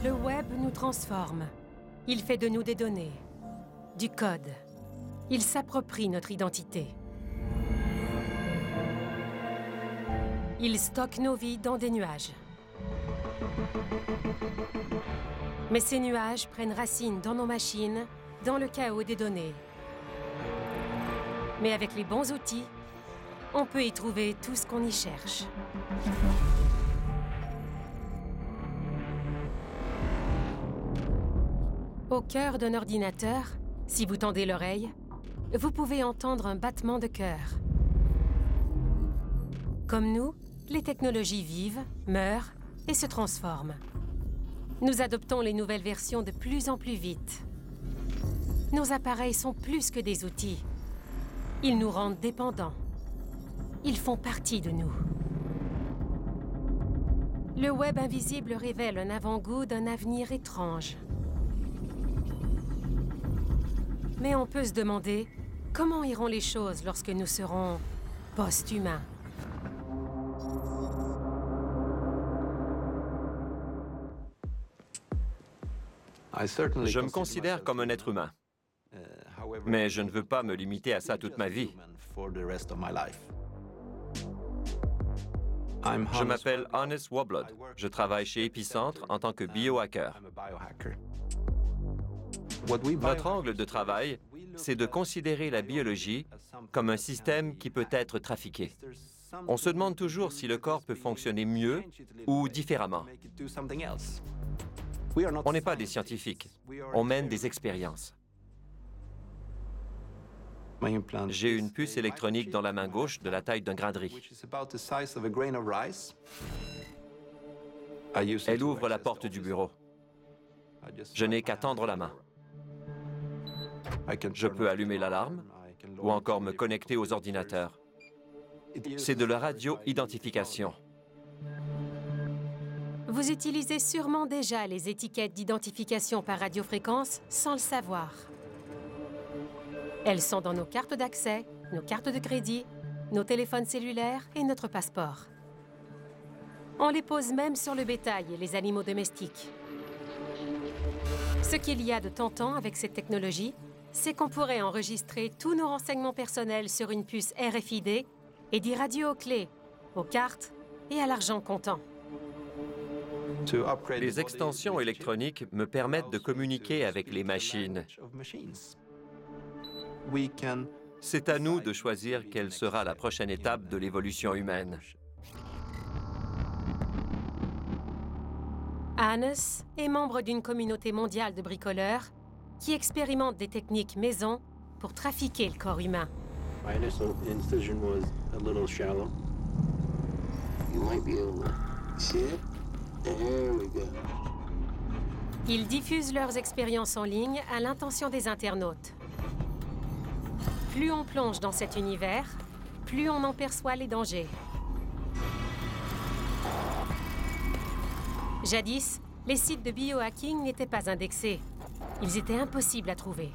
Le web nous transforme. Il fait de nous des données, du code. Il s'approprie notre identité. Il stocke nos vies dans des nuages. Mais ces nuages prennent racine dans nos machines, dans le chaos des données. Mais avec les bons outils, on peut y trouver tout ce qu'on y cherche. Au cœur d'un ordinateur, si vous tendez l'oreille, vous pouvez entendre un battement de cœur. Comme nous, les technologies vivent, meurent et se transforment. Nous adoptons les nouvelles versions de plus en plus vite. Nos appareils sont plus que des outils. Ils nous rendent dépendants. Ils font partie de nous. Le web invisible révèle un avant-goût d'un avenir étrange. Mais on peut se demander comment iront les choses lorsque nous serons post-humains. Je me considère comme un être humain, mais je ne veux pas me limiter à ça toute ma vie. Je m'appelle Hannes Woblod. Je travaille chez Epicentre en tant que biohacker. Notre angle de travail, c'est de considérer la biologie comme un système qui peut être trafiqué. On se demande toujours si le corps peut fonctionner mieux ou différemment. On n'est pas des scientifiques, on mène des expériences. J'ai une puce électronique dans la main gauche de la taille d'un grain de riz. Elle ouvre la porte du bureau. Je n'ai qu'à tendre la main. Je peux allumer l'alarme ou encore me connecter aux ordinateurs. C'est de la radio-identification. Vous utilisez sûrement déjà les étiquettes d'identification par radiofréquence sans le savoir. Elles sont dans nos cartes d'accès, nos cartes de crédit, nos téléphones cellulaires et notre passeport. On les pose même sur le bétail et les animaux domestiques. Ce qu'il y a de tentant avec cette technologie, c'est qu'on pourrait enregistrer tous nos renseignements personnels sur une puce RFID et d'irradier aux clés, aux cartes et à l'argent comptant. Les extensions électroniques me permettent de communiquer avec les machines. C'est à nous de choisir quelle sera la prochaine étape de l'évolution humaine. Hannes est membre d'une communauté mondiale de bricoleurs qui expérimentent des techniques maison pour trafiquer le corps humain. My initial incision was a little shallow. You might be able to see it. There we go. Ils diffusent leurs expériences en ligne à l'intention des internautes. Plus on plonge dans cet univers, plus on en perçoit les dangers. Jadis, les sites de biohacking n'étaient pas indexés. Ils étaient impossibles à trouver.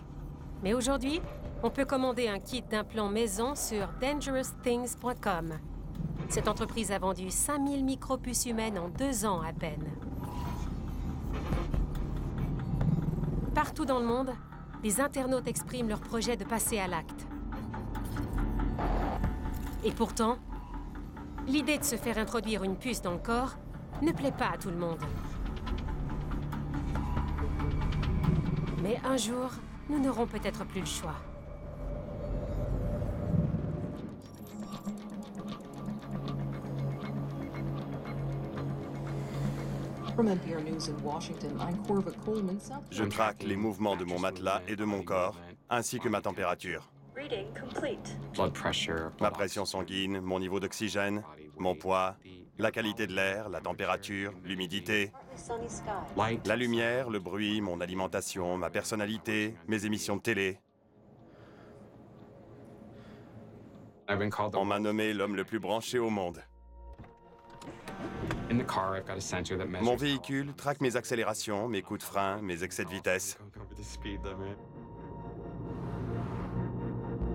Mais aujourd'hui, on peut commander un kit d'implant maison sur dangerousthings.com. Cette entreprise a vendu 5000 micropuces humaines en 2 ans à peine. Partout dans le monde, les internautes expriment leur projet de passer à l'acte. Et pourtant, l'idée de se faire introduire une puce dans le corps ne plaît pas à tout le monde. Mais un jour, nous n'aurons peut-être plus le choix. Je traque les mouvements de mon matelas et de mon corps, ainsi que ma température. Ma pression sanguine, mon niveau d'oxygène, mon poids, la qualité de l'air, la température, l'humidité, la lumière, le bruit, mon alimentation, ma personnalité, mes émissions de télé. On m'a nommé l'homme le plus branché au monde. Mon véhicule traque mes accélérations, mes coups de frein, mes excès de vitesse.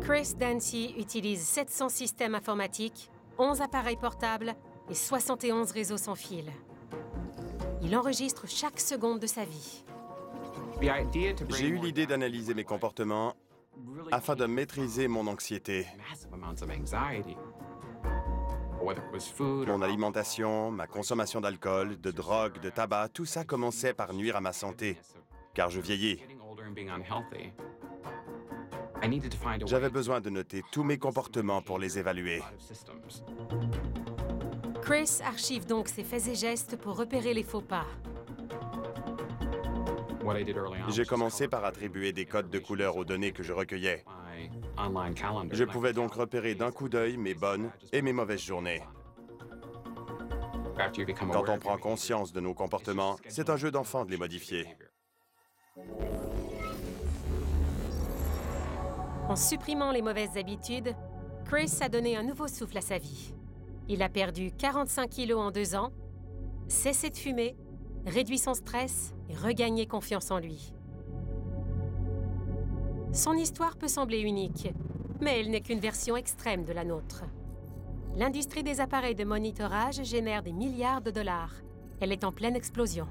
Chris Dancy utilise 700 systèmes informatiques, 11 appareils portables et 71 réseaux sans fil. Il enregistre chaque seconde de sa vie. J'ai eu l'idée d'analyser mes comportements afin de maîtriser mon anxiété. Mon alimentation, ma consommation d'alcool, de drogue, de tabac, tout ça commençait par nuire à ma santé, car je vieillis. J'avais besoin de noter tous mes comportements pour les évaluer. Chris archive donc ses faits et gestes pour repérer les faux pas. J'ai commencé par attribuer des codes de couleur aux données que je recueillais. Je pouvais donc repérer d'un coup d'œil mes bonnes et mes mauvaises journées. Quand on prend conscience de nos comportements, c'est un jeu d'enfant de les modifier. En supprimant les mauvaises habitudes, Chris a donné un nouveau souffle à sa vie. Il a perdu 45 kilos en 2 ans, cessé de fumer, réduit son stress et regagné confiance en lui. Son histoire peut sembler unique, mais elle n'est qu'une version extrême de la nôtre. L'industrie des appareils de monitorage génère des milliards de dollars. Elle est en pleine explosion.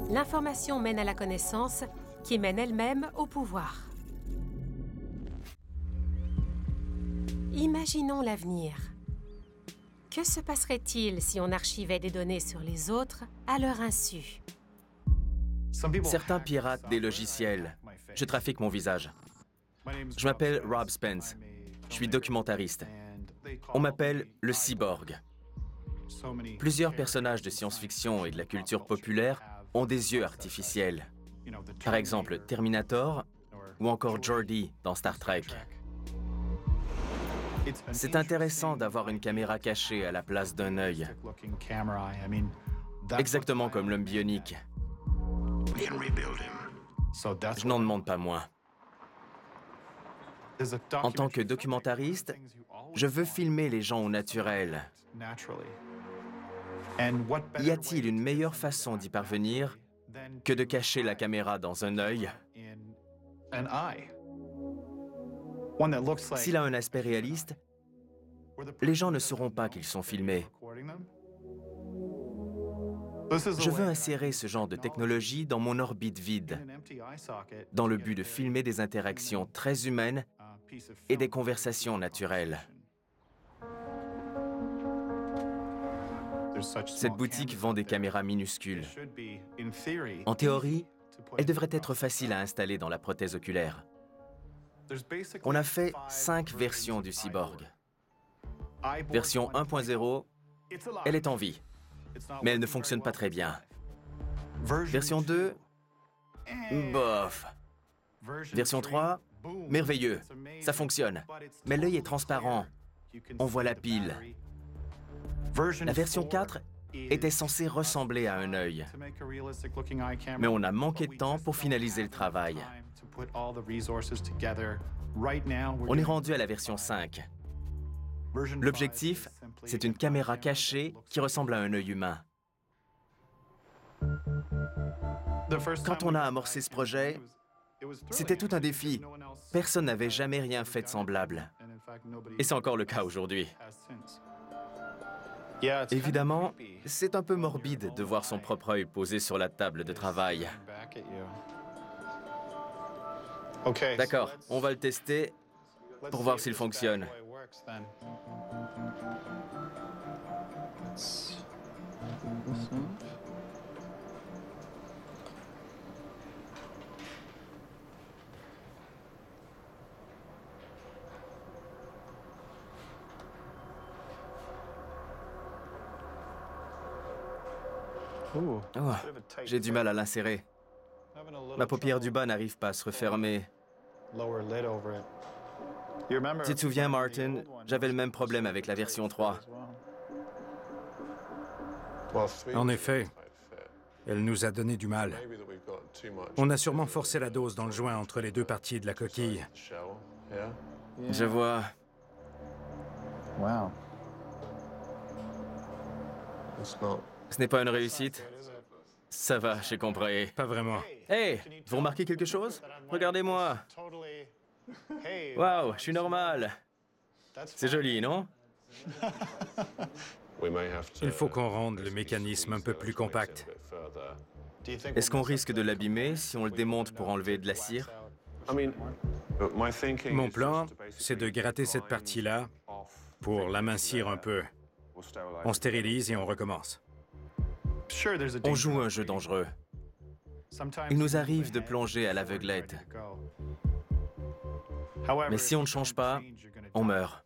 L'information mène à la connaissance, qui mène elle-même au pouvoir. Imaginons l'avenir. Que se passerait-il si on archivait des données sur les autres à leur insu? Certains piratent des logiciels. Je trafique mon visage. Je m'appelle Rob Spence. Je suis documentariste. On m'appelle le cyborg. Plusieurs personnages de science-fiction et de la culture populaire ont des yeux artificiels. Par exemple, Terminator ou encore Geordi dans Star Trek. C'est intéressant d'avoir une caméra cachée à la place d'un œil. Exactement comme l'homme bionique. Je n'en demande pas moins. En tant que documentariste, je veux filmer les gens au naturel. Y a-t-il une meilleure façon d'y parvenir que de cacher la caméra dans un œil? S'il a un aspect réaliste, les gens ne sauront pas qu'ils sont filmés. Je veux insérer ce genre de technologie dans mon orbite vide, dans le but de filmer des interactions très humaines et des conversations naturelles. Cette boutique vend des caméras minuscules. En théorie, elles devraient être faciles à installer dans la prothèse oculaire. On a fait 5 versions du cyborg. Version 1.0, elle est en vie, mais elle ne fonctionne pas très bien. Version 2, bof. Version 3, merveilleux, ça fonctionne, mais l'œil est transparent. On voit la pile. La version 4 était censée ressembler à un œil, mais on a manqué de temps pour finaliser le travail. On est rendu à la version 5. L'objectif, c'est une caméra cachée qui ressemble à un œil humain. Quand on a amorcé ce projet, c'était tout un défi. Personne n'avait jamais rien fait de semblable. Et c'est encore le cas aujourd'hui. Évidemment, c'est un peu morbide de voir son propre œil posé sur la table de travail. D'accord, on va le tester pour voir s'il fonctionne. Oh, j'ai du mal à l'insérer. Ma paupière du bas n'arrive pas à se refermer. Tu te souviens, Martin, j'avais le même problème avec la version 3. En effet, elle nous a donné du mal. On a sûrement forcé la dose dans le joint entre les deux parties de la coquille. Je vois. Ce n'est pas une réussite? Ça va, j'ai compris. Pas vraiment. Hey, vous remarquez quelque chose? Regardez-moi. Waouh, je suis normal. C'est joli, non? Il faut qu'on rende le mécanisme un peu plus compact. Est-ce qu'on risque de l'abîmer si on le démonte pour enlever de la cire? Mon plan, c'est de gratter cette partie-là pour l'amincir un peu. On stérilise et on recommence. On joue un jeu dangereux. Il nous arrive de plonger à l'aveuglette. Mais si on ne change pas, on meurt.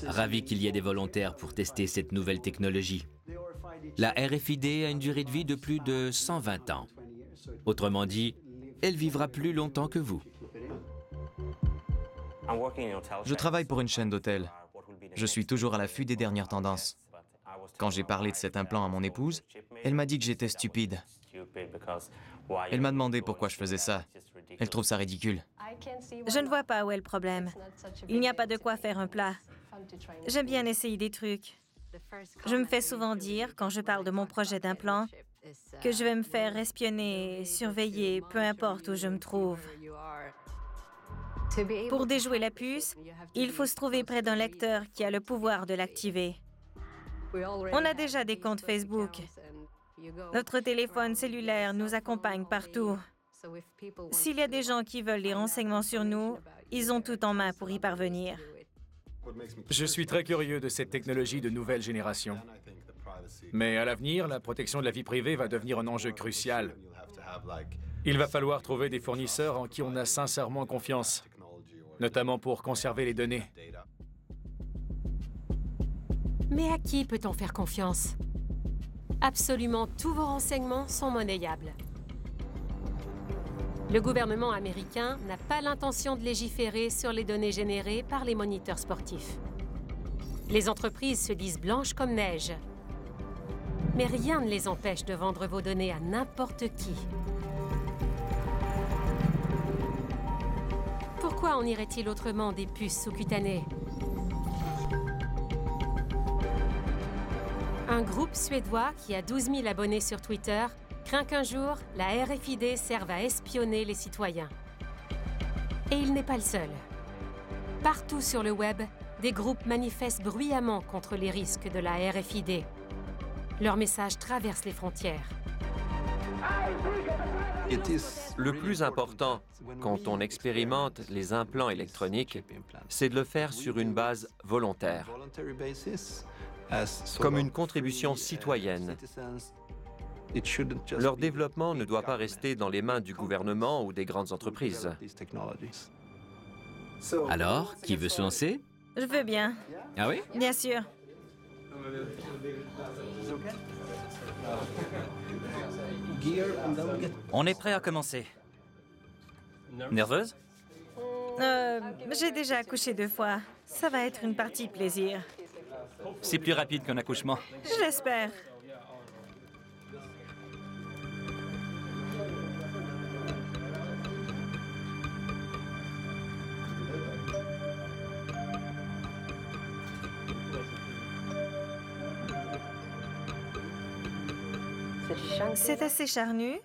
Ravi qu'il y ait des volontaires pour tester cette nouvelle technologie. La RFID a une durée de vie de plus de 120 ans. Autrement dit, elle vivra plus longtemps que vous. Je travaille pour une chaîne d'hôtels. Je suis toujours à l'affût des dernières tendances. Quand j'ai parlé de cet implant à mon épouse, elle m'a dit que j'étais stupide. Elle m'a demandé pourquoi je faisais ça. Elle trouve ça ridicule. Je ne vois pas où est le problème. Il n'y a pas de quoi faire un plat. J'aime bien essayer des trucs. Je me fais souvent dire, quand je parle de mon projet d'implant, que je vais me faire espionner et surveiller, peu importe où je me trouve. Pour déjouer la puce, il faut se trouver près d'un lecteur qui a le pouvoir de l'activer. On a déjà des comptes Facebook. Notre téléphone cellulaire nous accompagne partout. S'il y a des gens qui veulent des renseignements sur nous, ils ont tout en main pour y parvenir. Je suis très curieux de cette technologie de nouvelle génération. Mais à l'avenir, la protection de la vie privée va devenir un enjeu crucial. Il va falloir trouver des fournisseurs en qui on a sincèrement confiance, notamment pour conserver les données. Mais à qui peut-on faire confiance? Absolument tous vos renseignements sont monnayables. Le gouvernement américain n'a pas l'intention de légiférer sur les données générées par les moniteurs sportifs. Les entreprises se disent blanches comme neige. Mais rien ne les empêche de vendre vos données à n'importe qui. Pourquoi en irait-il autrement des puces sous-cutanées? Un groupe suédois qui a 12 000 abonnés sur Twitter craint qu'un jour, la RFID serve à espionner les citoyens. Et il n'est pas le seul. Partout sur le web, des groupes manifestent bruyamment contre les risques de la RFID. Leurs messages traversent les frontières. Le plus important, quand on expérimente les implants électroniques, c'est de le faire sur une base volontaire, comme une contribution citoyenne. Leur développement ne doit pas rester dans les mains du gouvernement ou des grandes entreprises. Alors, qui veut se lancer? Je veux bien. Ah oui? Bien sûr. On est prêt à commencer. Nerveuse? J'ai déjà accouché 2 fois. Ça va être une partie plaisir. C'est plus rapide qu'un accouchement. Je l'espère. C'est assez charnu.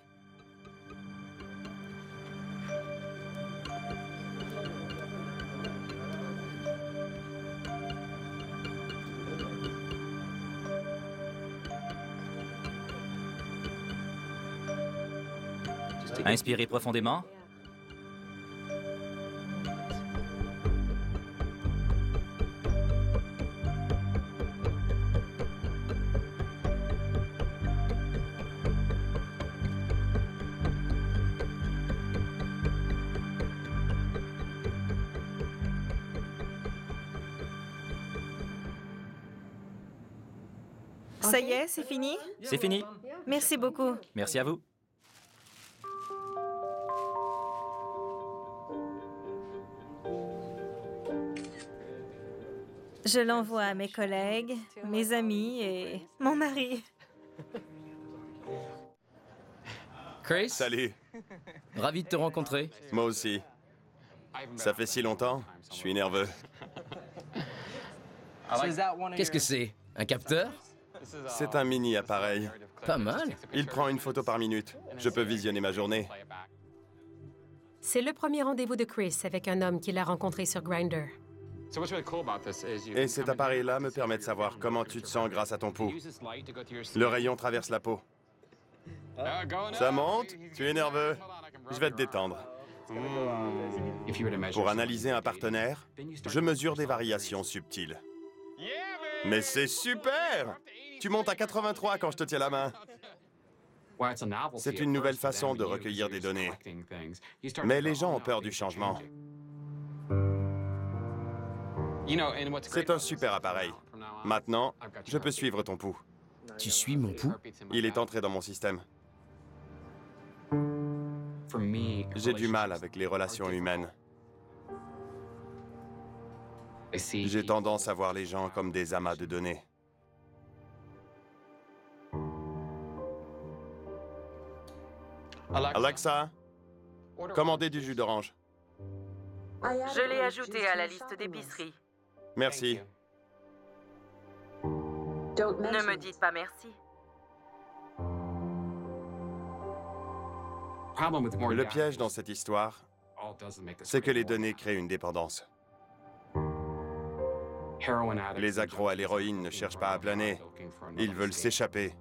Inspirez profondément. Ça y est, c'est fini? C'est fini. Merci beaucoup. Merci à vous. Je l'envoie à mes collègues, mes amis et mon mari. Chris? Salut, Ravi de te rencontrer. moi aussi. Ça fait si longtemps, je suis nerveux. Qu'est-ce que c'est? Un capteur? C'est un mini appareil. Pas mal. Il prend une photo par minute. Je peux visionner ma journée. C'est le premier rendez-vous de Chris avec un homme qu'il a rencontré sur Grindr. Et cet appareil-là me permet de savoir comment tu te sens grâce à ton pouls. Le rayon traverse la peau. Ça monte? Tu es nerveux? Je vais te détendre. Pour analyser un partenaire, je mesure des variations subtiles. Mais c'est super! Tu montes à 83 quand je te tiens la main. C'est une nouvelle façon de recueillir des données. Mais les gens ont peur du changement. C'est un super appareil. Maintenant, je peux suivre ton pouls. Tu suis mon pouls? Il est entré dans mon système. J'ai du mal avec les relations humaines. J'ai tendance à voir les gens comme des amas de données. Alexa, commandez du jus d'orange. Je l'ai ajouté à la liste d'épicerie. Merci. Ne me dites pas merci. Le piège dans cette histoire, c'est que les données créent une dépendance. Les accros à l'héroïne ne cherchent pas à planer. Ils veulent s'échapper.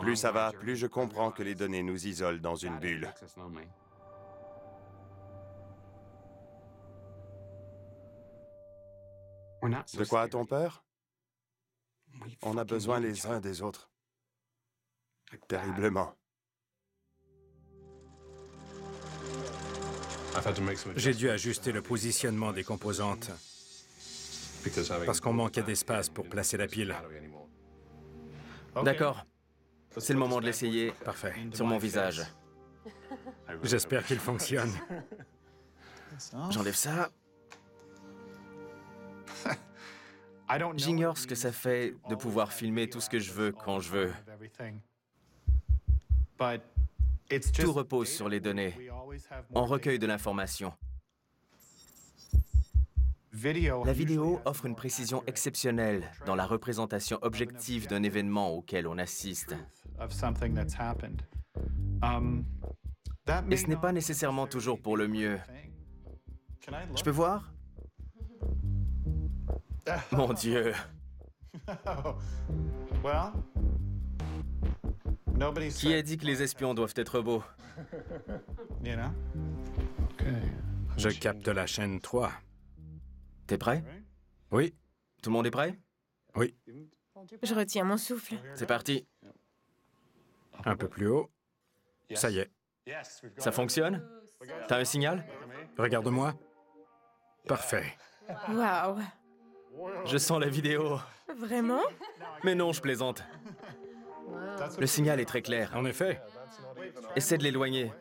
Plus ça va, plus je comprends que les données nous isolent dans une bulle. De quoi a-t-on peur? On a besoin les uns des autres. Terriblement. J'ai dû ajuster le positionnement des composantes parce qu'on manquait d'espace pour placer la pile. D'accord. C'est le moment de l'essayer. Parfait. Sur mon visage. J'espère qu'il fonctionne. J'enlève ça. J'ignore ce que ça fait de pouvoir filmer tout ce que je veux quand je veux. Tout repose sur les données. On recueille de l'information. La vidéo offre une précision exceptionnelle dans la représentation objective d'un événement auquel on assiste. Et ce n'est pas nécessairement toujours pour le mieux. Je peux voir? Mon Dieu! Qui a dit que les espions doivent être beaux? Je capte la chaîne 3. T'es prêt? Oui. Tout le monde est prêt? Oui. Je retiens mon souffle. C'est parti. Un peu plus haut. Ça y est. Ça fonctionne? T'as un signal? Regarde-moi. Parfait. Waouh! Je sens la vidéo. Vraiment? Mais non, je plaisante. Le signal est très clair. En effet. Essaie de l'éloigner.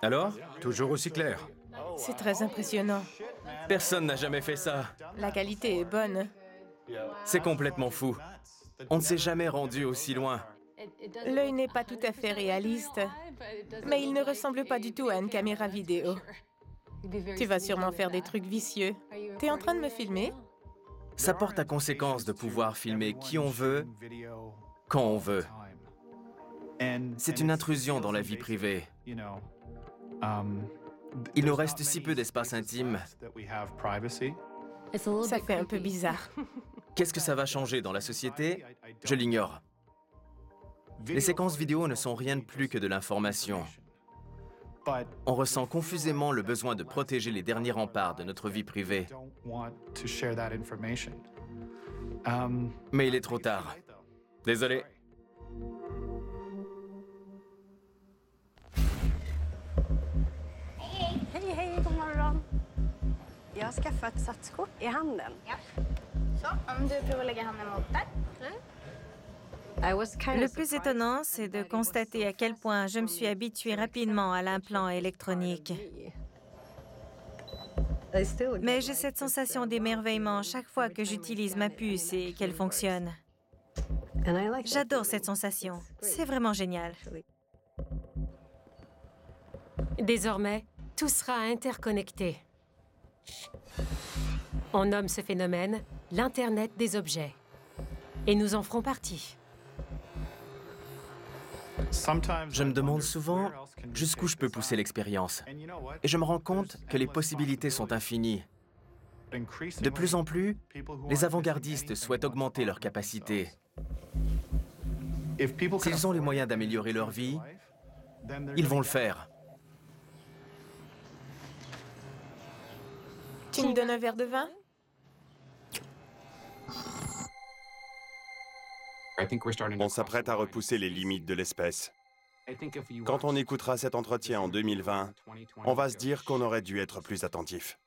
Alors? Toujours aussi clair. C'est très impressionnant. Personne n'a jamais fait ça. La qualité est bonne. C'est complètement fou. On ne s'est jamais rendu aussi loin. L'œil n'est pas tout à fait réaliste, mais il ne ressemble pas du tout à une caméra vidéo. Tu vas sûrement faire des trucs vicieux. T'es en train de me filmer? Ça porte à conséquence de pouvoir filmer qui on veut, quand on veut. C'est une intrusion dans la vie privée. Il nous reste si peu d'espace intime. Ça fait un peu bizarre. Qu'est-ce que ça va changer dans la société? Je l'ignore. Les séquences vidéo ne sont rien de plus que de l'information. On ressent confusément le besoin de protéger les derniers remparts de notre vie privée. Mais il est trop tard. Désolé. Hej, hej, god morgon. Jag har skaffat satskort i handen. Ja. Så, om du provar lägga handen mot där. Le plus étonnant, c'est de constater à quel point je me suis habituée rapidement à l'implant électronique. Mais j'ai cette sensation d'émerveillement chaque fois que j'utilise ma puce et qu'elle fonctionne. J'adore cette sensation. C'est vraiment génial. Désormais, tout sera interconnecté. On nomme ce phénomène l'Internet des objets. Et nous en ferons partie. Je me demande souvent jusqu'où je peux pousser l'expérience. Et je me rends compte que les possibilités sont infinies. De plus en plus, les avant-gardistes souhaitent augmenter leurs capacités. S'ils ont les moyens d'améliorer leur vie, ils vont le faire. Tu me donnes un verre de vin? On s'apprête à repousser les limites de l'espèce. Quand on écoutera cet entretien en 2020, on va se dire qu'on aurait dû être plus attentif,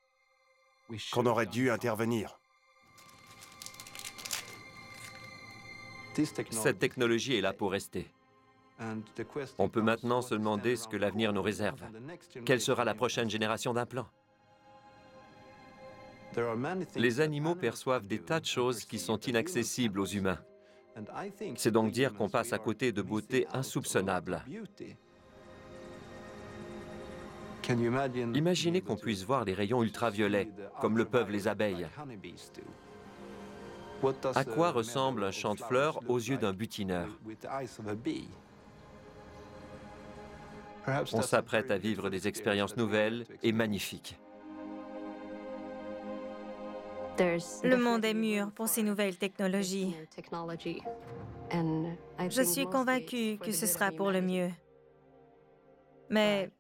qu'on aurait dû intervenir. Cette technologie est là pour rester. On peut maintenant se demander ce que l'avenir nous réserve. Quelle sera la prochaine génération d'implants? Les animaux perçoivent des tas de choses qui sont inaccessibles aux humains. C'est donc dire qu'on passe à côté de beautés insoupçonnables. Imaginez qu'on puisse voir les rayons ultraviolets, comme le peuvent les abeilles. À quoi ressemble un champ de fleurs aux yeux d'un butineur? On s'apprête à vivre des expériences nouvelles et magnifiques. Le monde est mûr pour ces nouvelles technologies. Je suis convaincue que ce sera pour le mieux. Mais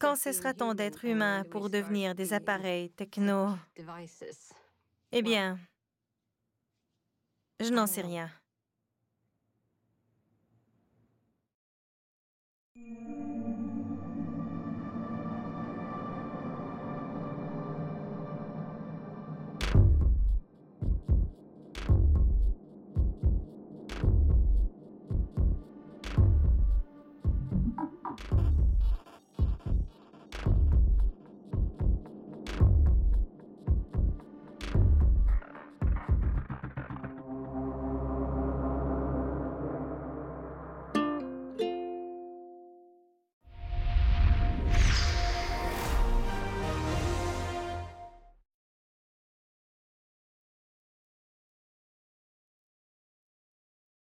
quand cessera-t-on d'être humain pour devenir des appareils techno? Eh bien, je n'en sais rien.